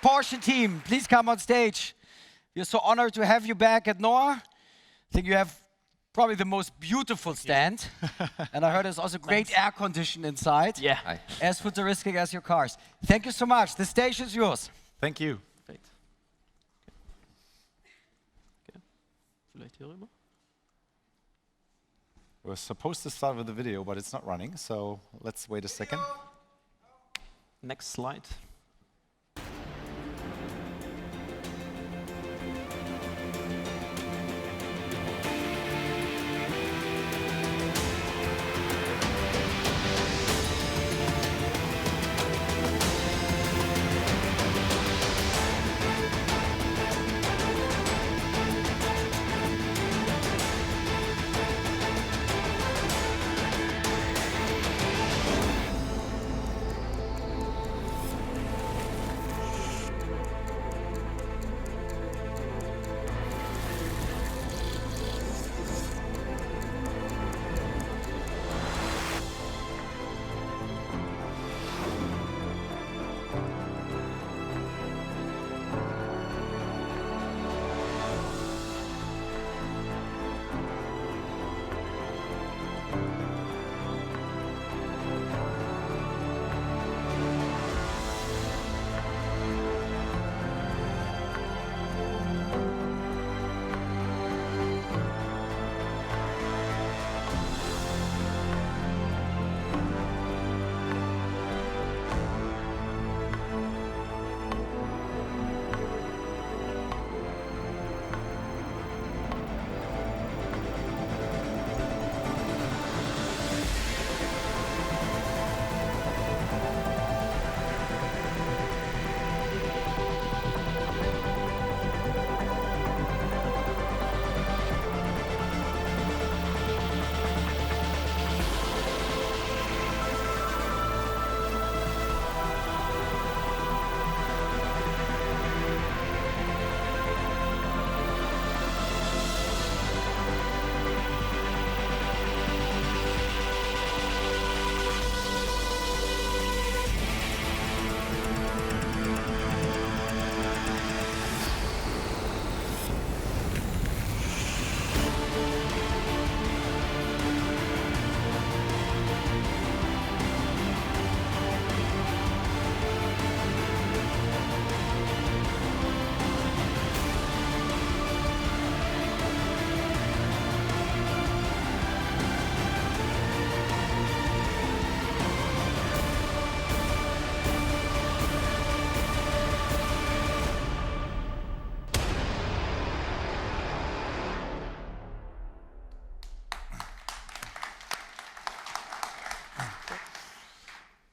Porsche team, please come on stage. We're so honored to have you back at NOAH. I think you have probably the most beautiful stand. And I heard there's also great air condition inside. Yeah. As futuristic as your cars. Thank you so much. The stage is yours. Thank you. Great. Okay. Vielleicht hier rüber. We're supposed to start with the video, but it's not running, so let's wait a second. Next slide.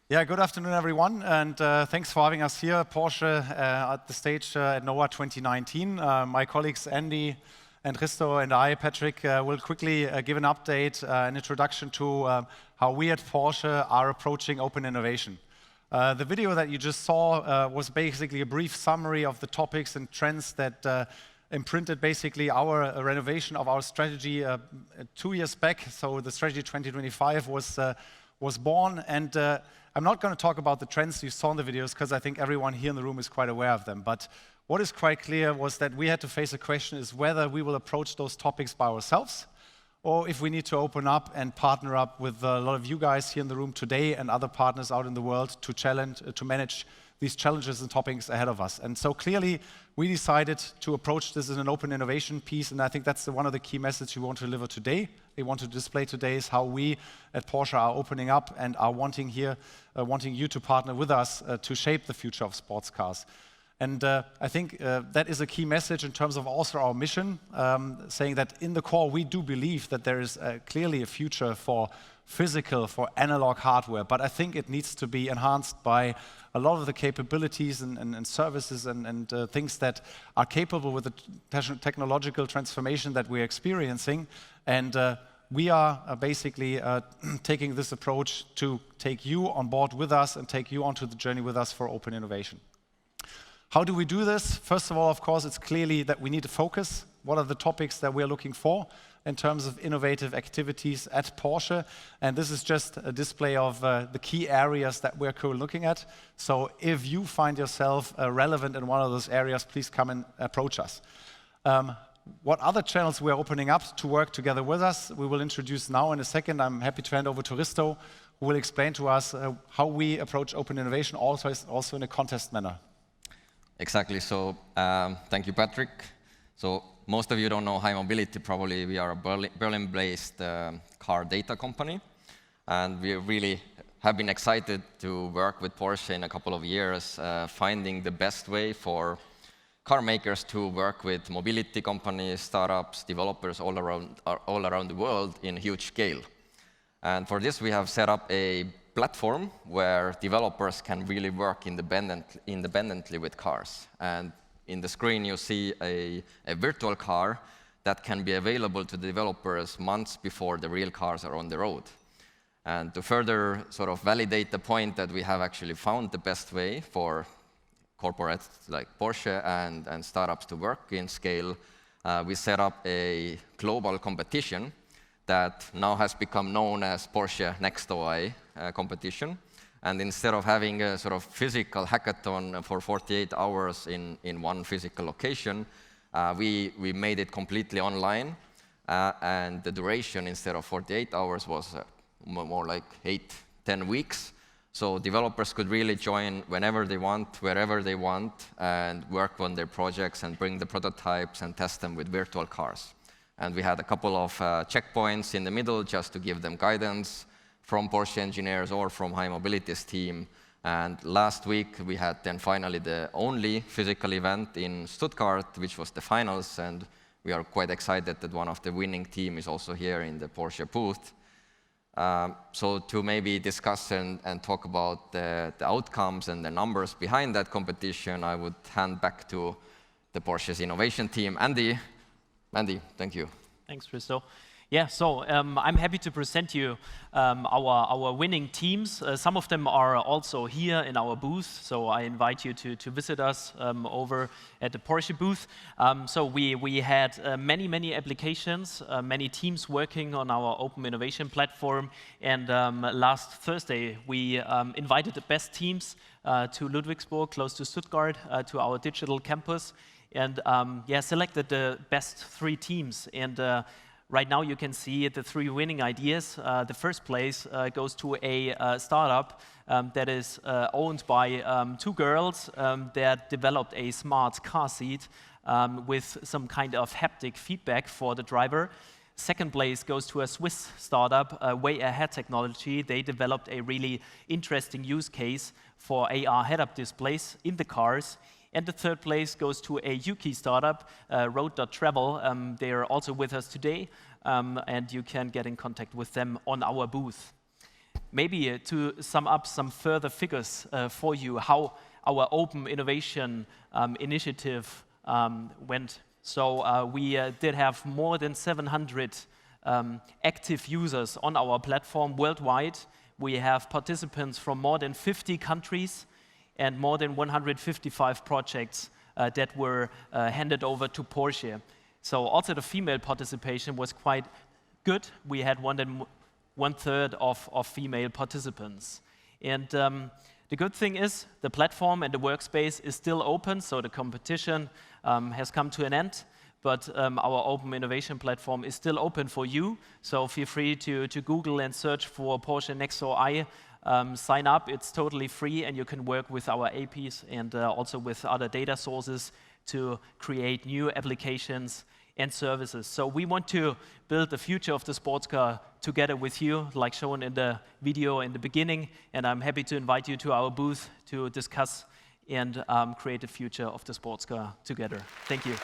Yeah, good afternoon, everyone, and thanks for having us here, Porsche, at the stage at NOAH 2019. My colleagues Andy and Risto and I, Patrick, will quickly give an update, an introduction to how we at Porsche are approaching open innovation. The video that you just saw was basically a brief summary of the topics and trends that imprinted basically our renovation of our strategy 2 years back. So the strategy 2025 was born, and I'm not going to talk about the trends you saw in the videos because I think everyone here in the room is quite aware of them. But what is quite clear was that we had to face a question is whether we will approach those topics by ourselves or if we need to open up and partner up with a lot of you guys here in the room today and other partners out in the world to manage these challenges and topics ahead of us. And so clearly, we decided to approach this as an open innovation piece, and I think that's one of the key messages we want to deliver today. We want to display today is how we at Porsche are opening up and are wanting you to partner with us to shape the future of sports cars. And I think that is a key message in terms of also our mission, saying that in the core we do believe that there is clearly a future for physical, for analog hardware, but I think it needs to be enhanced by a lot of the capabilities and services and things that are capable with the technological transformation that we're experiencing. And we are basically taking this approach to take you on board with us and take you onto the journey with us for open innovation. How do we do this? First of all, of course, it's clearly that we need to focus. what are the topics that we're looking for in terms of innovative activities at Porsche. And this is just a display of the key areas that we're currently looking at. So if you find yourself relevant in one of those areas, please come and approach us. What other channels we're opening up to work together with us, we will introduce now in a second. I'm happy to hand over to Risto, who will explain to us how we approach open innovation, also in a contest manner. Exactly. So thank you, Patrick. So most of you don't know High Mobility. Probably we are a Berlin-based car data company. And we really have been excited to work with Porsche in a couple of years, finding the best way for car makers to work with mobility companies, startups, developers all around the world in huge scale. And for this, we have set up a platform where developers can really work independently with cars. And in the screen, you see a virtual car that can be available to the developers months before the real cars are on the road. And to further sort of validate the point that we have actually found the best way for corporates like Porsche and startups to work in scale, we set up a global competition that now has become known as Porsche NOAH competition. And instead of having a sort of physical hackathon for 48 hours in one physical location, we made it completely online. And the duration, instead of 48 hours, was more like 8-10 weeks. So developers could really join whenever they want, wherever they want, and work on their projects and bring the prototypes and test them with virtual cars. And we had a couple of checkpoints in the middle just to give them guidance from Porsche engineers or from High Mobility's team. And last week, we had then finally the only physical event in Stuttgart, which was the finals. And we are quite excited that one of the winning team is also here in the Porsche booth. So to maybe discuss and talk about the outcomes and the numbers behind that competition, I would hand back to the Porsche's innovation team. Andy, thank you. Thanks, Risto. Yeah, so I'm happy to present you our winning teams. Some of them are also here in our booth, so I invite you to visit us over at the Porsche booth. So we had many applications, many teams working on our open innovation platform, and last Thursday we invited the best teams to Ludwigsburg, close to Stuttgart, to our digital campus, and selected the best 3 teams. And right now you can see the 3 winning ideas. The first place goes to a startup that is owned by 2 girls that developed a smart car seat with some kind of haptic feedback for the driver. Second place goes to a Swiss startup, Way Ahead Technology. They developed a really interesting use case for AR head-up displays in the cars. And the third place goes to a UK startup, Road.Travel. They are also with us today, and you can get in contact with them on our booth. Maybe to sum up some further figures for you, how our open innovation initiative went. So we did have more than 700 active users on our platform worldwide. We have participants from more than 50 countries, and more than 155 projects that were handed over to Porsche. So also the female participation was quite good. We had one third of female participants. And the good thing is the platform and the workspace is still open, so the competition has come to an end. But our open innovation platform is still open for you. So feel free to Google and search for Porsche NOAH. Sign up, it's totally free, and you can work with our APIs and also with other data sources to create new applications and services. So we want to build the future of the sports car together with you, like shown in the video in the beginning, and I'm happy to invite you to our booth to discuss and create the future of the sports car together. Thank you.